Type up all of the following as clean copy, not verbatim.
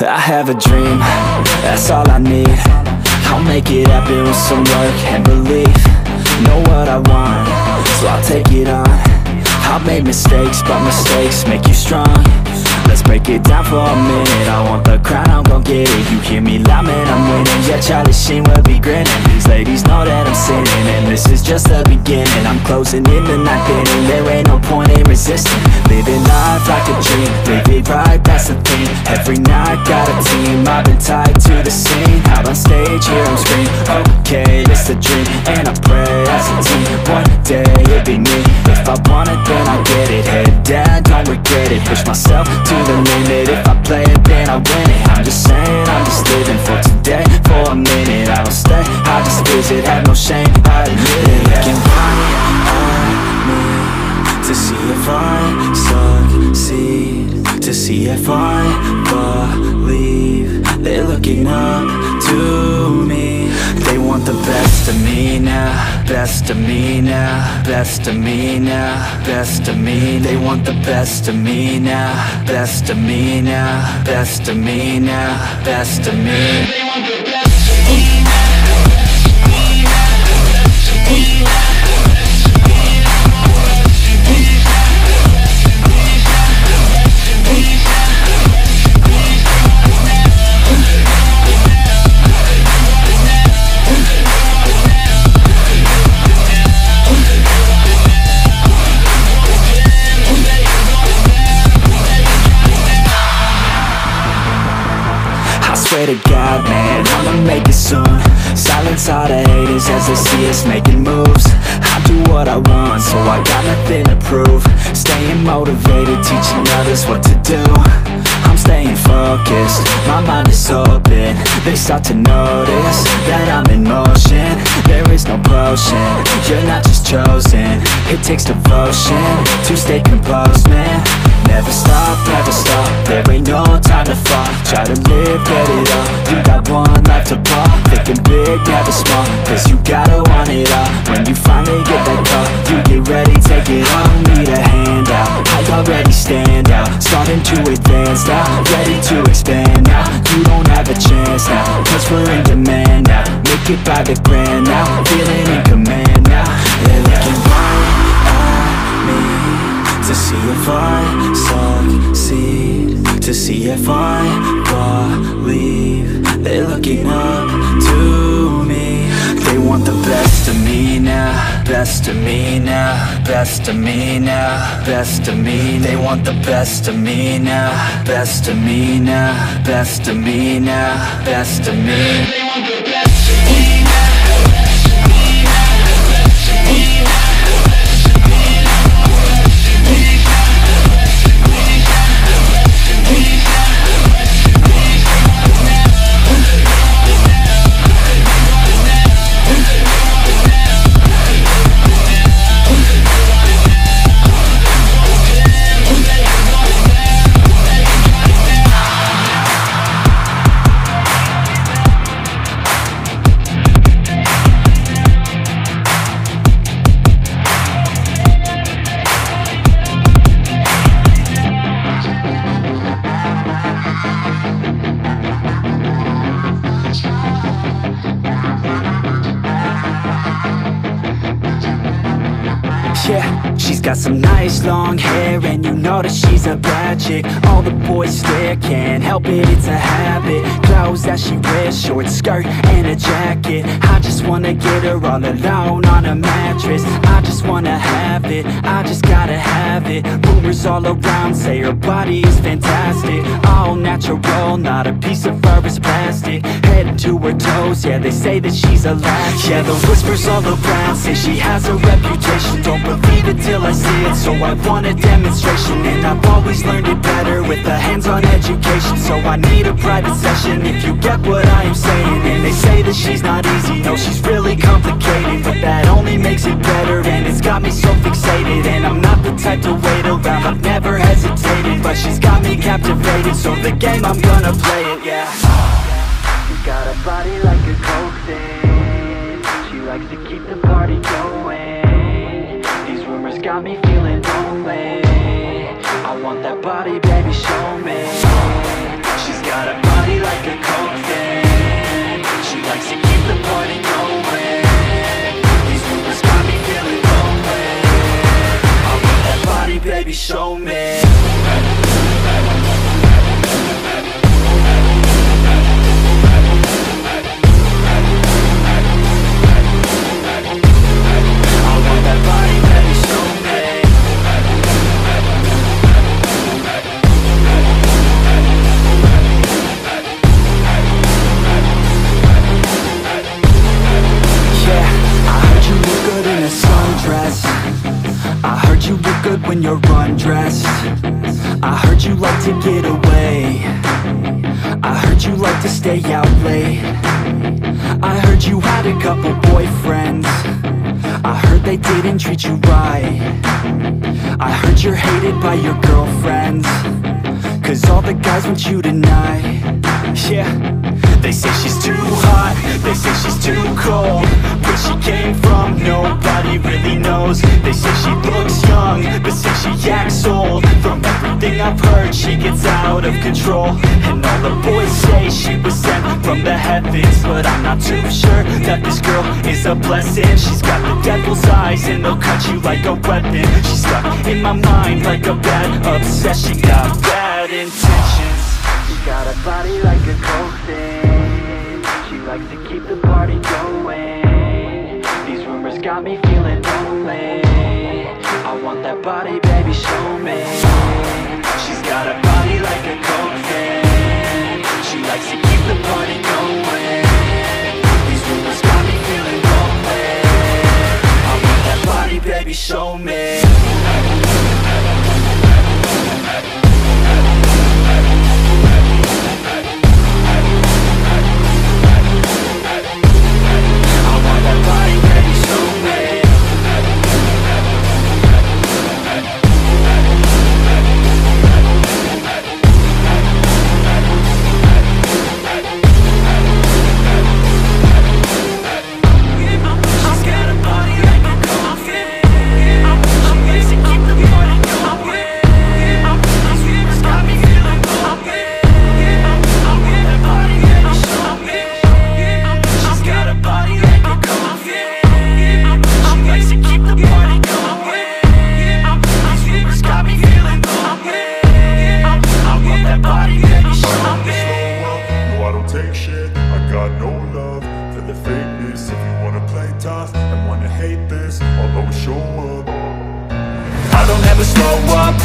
I have a dream, that's all I need. I'll make it happen with some work and belief. Know what I want, so I'll take it on. I'll make mistakes, but mistakes make you strong. Let's break it down for a minute. I want the crown, I'm gon' get it. You hear me loud, man, I'm winning. Yeah, Charlie Sheen will be grinning. These ladies know that I'm sinning, and this is just the beginning. I'm closing in the ninth inning. There ain't no point in resisting. Living life like a dream, live it right, that's the thing. Every night, got a team, I've been tied to the scene. Out on stage, here I'm screaming, okay, it's a dream. And I pray as a team, one day it'll be me. If I want it, then I'll get it. Head down, don't regret it. Push myself to the limit. If I play it, then I win it. I'm just saying, I'm just living for today. For a minute, I don't stay, I just visit. Have no shame, I admit it. Looking right at me to see if I succeed, to see if I believe. They're looking up to me. They want the best of me now, best of me now, best of me now, best of me. They want the best of me now, best of me now, best of me now, best of me. They want the best of me now. Swear to God, man, I'ma make it soon. Silence all the haters as they see us making moves. I do what I want, so I got nothing to prove. Staying motivated, teaching others what to do. I'm staying focused, my mind is open. They start to notice that I'm in motion. There is no potion, you're not just chosen. It takes devotion to stay composed, man. Never stop, there ain't no time to fall. Try to live, get it all, you got one life to ball. Thinking big, never small, cause you gotta want it all. When you finally get that call, you get ready, take it on. Need a hand out, I already stand out. Starting to advance now, ready to expand now. You don't have a chance now, cause we're in demand now. Make it by the grand now, feeling in command now. They're looking right at me to see if I succeed, to see if I believe. They're looking up to me. They want the best of me now, best of me now, best of me now, best of me. They want the best of me now, best of me now, best of me now, best of me. They want the best of me now. Yeah, she's got some nice long hair, and you know that she's a bad chick. All the boys stare, can't help it, it's a habit. Clothes that she wears, short skirt and a jacket. I just wanna get her all alone on a mattress. I just wanna have it, I just gotta have it. Rumors all around say her body is fantastic. All natural, not a piece of fur is plastic. Head to her toes, yeah, they say that she's a latch. Yeah, the whispers all around say she has a reputation. Don't believe it till I see it, so I want a demonstration. And I've always learned it better with a hands-on education. So I need a private session if you get what I am saying. And they say that she's not easy, no, she's really complicated. But that only makes it better, and it's got me so fixated. And I'm not the type to wait around, I've never hesitated. But she's got me captivated, so the game, I'm gonna play it, yeah. She's got a body like a coke thing. She likes to keep the party going. These rumors got me feeling lonely. I want that body, baby, show me. She's got a heard you like to get away. I heard you like to stay out late. I heard you had a couple boyfriends. I heard they didn't treat you right. I heard you're hated by your girlfriends, 'cause all the guys want you tonight. Yeah, they say she's too hot, they say she's too cold. Where she came from, nobody really knows. They say she looks young, but say she acts old. From everything I've heard, she gets out of control. And all the boys say she was sent from the heavens, but I'm not too sure that this girl is a blessing. She's got the devil's eyes and they'll cut you like a weapon. She's stuck in my mind like a bad obsession. Got bad intentions. She got a body like a cold thing. She likes to keep the party going. These rumors got me feeling lonely. I want that body, baby, show me. She's got a body like a cold thing. She likes to keep the party going. These rumors got me feeling lonely. I want that body, baby, show me.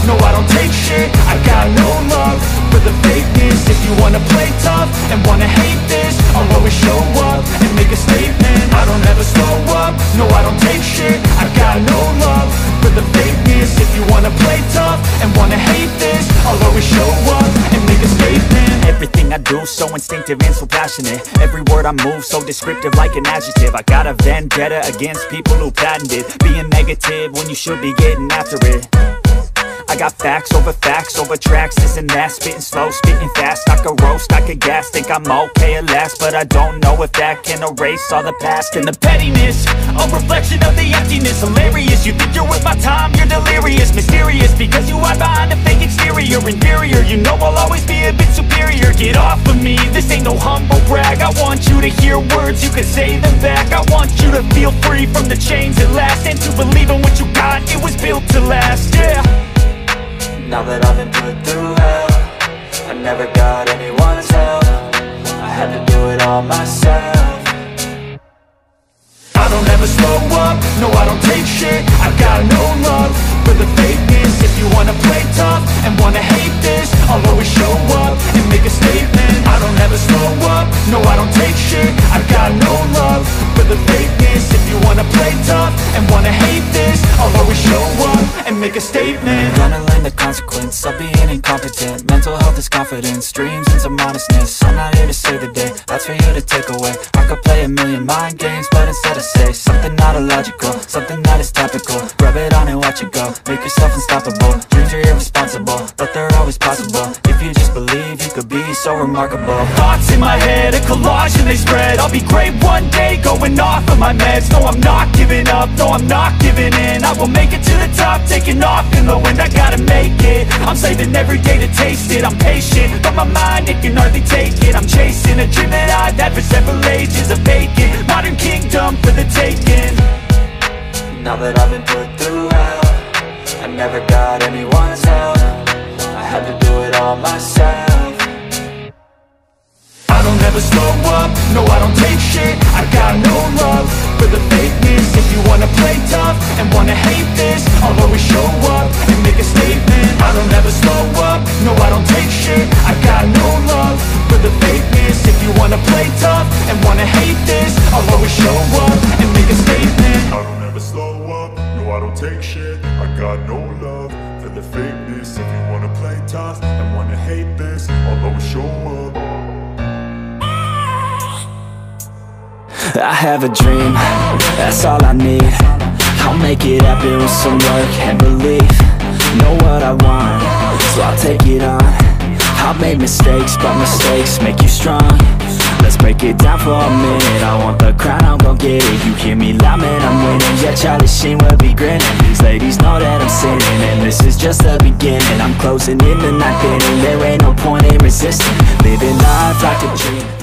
No, I don't take shit, I got no love for the fakeness. If you wanna play tough and wanna hate this, I'll always show up and make a statement. I don't ever slow up, no, I don't take shit, I got no love for the fakeness. If you wanna play tough and wanna hate this, I'll always show up and make a statement. Everything I do so instinctive and so passionate. Every word I move so descriptive like an adjective. I got a vendetta against people who patented being negative when you should be getting after it. I got facts over tracks, this and that. Spitting slow, spitting fast, I could roast, I could gas. Think I'm okay at last, but I don't know if that can erase all the past. And the pettiness, a reflection of the emptiness. Hilarious, you think you're worth my time, you're delirious. Mysterious, because you hide behind a fake exterior. Inferior, you know I'll always be a bit superior. Get off of me, this ain't no humble brag. I want you to hear words, you can say them back. I want you to feel free from the chains at last, and to believe in what you got, it was built to last, yeah. Now that I've been put through hell, I never got anyone's help. I had to do it all myself. I don't ever slow up, no, I don't take shit, I got no love for the fakeness. If you wanna play tough and wanna hate this, I'll always show up and make a statement. I don't ever slow up, no, I don't take shit, I got no love for the fakeness. If you wanna play tough and wanna hate this, I'll always show up and make a statement. Gonna learn the consequence of being incompetent. Mental health is confidence, dreams and some honestness. I'm not here to save the day, that's for you to take away. I could play a million mind games, but instead I say something not illogical, something that is topical. Rub it on and watch it go, make yourself unstoppable. Dreams are irresponsible, but they're always possible. If you just believe, you could be so remarkable. Thoughts in my head, a collage and they spread. I'll be great one day, going off of my meds. No, I'm not giving up, no, I'm not giving in. I will make it to the top, taking off in the wind. I gotta make it, I'm saving every day to taste it. I'm patient, but my mind, it can hardly take it. I'm chasing a dream that I've had for several ages. A vacant, modern kingdom for the taking. Now that I've been put through hell, I never got anyone's help. I had to do it all myself. I don't ever slow up, no, I don't take shit, I got no love for the fakeness. If you wanna play tough and wanna hate this, I'll always show up and make a statement. I don't ever slow up, no, I don't take shit, I got no love for the fakeness. If you wanna play tough and wanna hate this, I'll always show up and make a statement. I don't ever slow up, no, I don't take shit, I got no love for the fakeness. If you wanna play tough hate this, I'll always show up. I have a dream, that's all I need. I'll make it happen with some work and belief. Know what I want, so I'll take it on. I've made mistakes, but mistakes make you strong. Let's break it down for a minute. I want the crown, I'm gon' get it. You hear me loud, man, I'm winning. Yeah, Charlie Sheen will be grinning. These ladies know that I'm sinning, and this is just the beginning. I'm closing in the ninth inning. There ain't no point in resisting. Living life like a dream.